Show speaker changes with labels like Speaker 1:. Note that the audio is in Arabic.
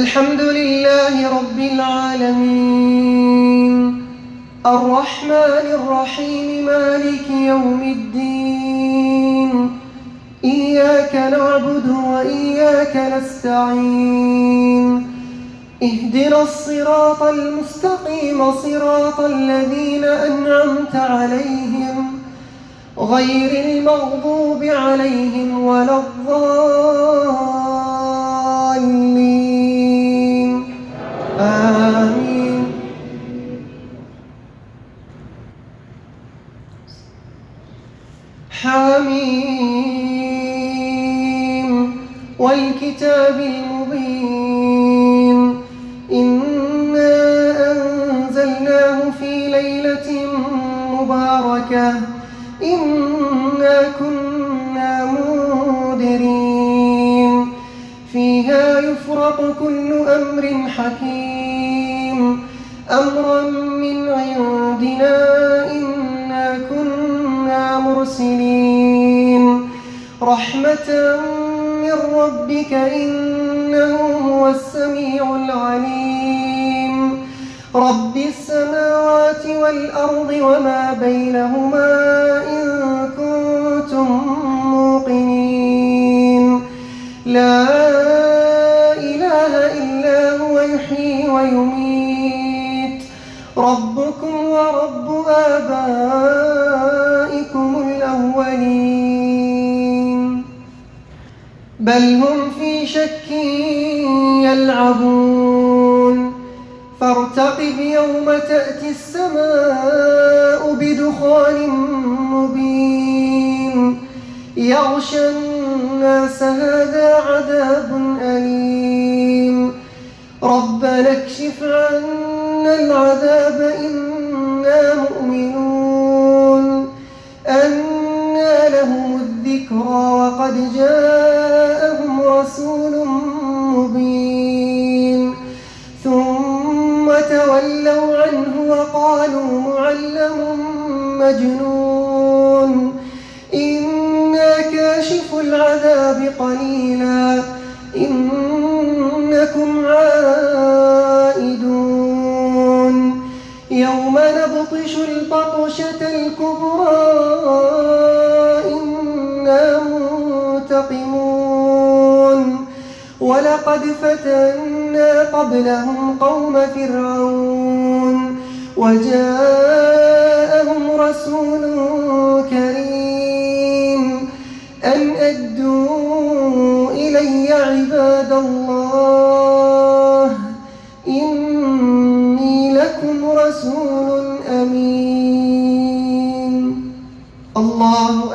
Speaker 1: الحمد لله رب العالمين الرحمن الرحيم مالك يوم الدين إياك نعبد وإياك نستعين اهدنا الصراط المستقيم صراط الذين أنعمت عليهم غير المغضوب عليهم ولا الضالين آمين. حميم والكتاب المبين إنا أنزلناه في ليلة مباركة إنا كنا منذرين فيها يفرق كل أمر حكيم أمرا من عندنا إنا كنا مرسلين رحمة من ربك إنه هو السميع العليم رب السماوات والأرض وما بينهما إن كنتم موقنين لا إله إلا هو يحيي ويميت ربكم ورب آبائكم الأولين بل هم في شك يلعبون فارتقب يوم تأتي السماء بدخان مبين يغشى الناس هذا عذاب أليم ربنا اكشف عنا العذاب إنا مؤمنون أنى لهم الذكرى وقد جاءهم رسول مبين ثم تولوا عنه وقالوا معلم مجنون إنا كاشف العذاب قليلا إنكم عائدون يوم نبطش البطشة الكبرى إنا منتقمون ولقد فتنا قبلهم قوم فرعون وجاءهم رسول كريم أن أدوا إلي عباد الله إني لكم رسول أمين الله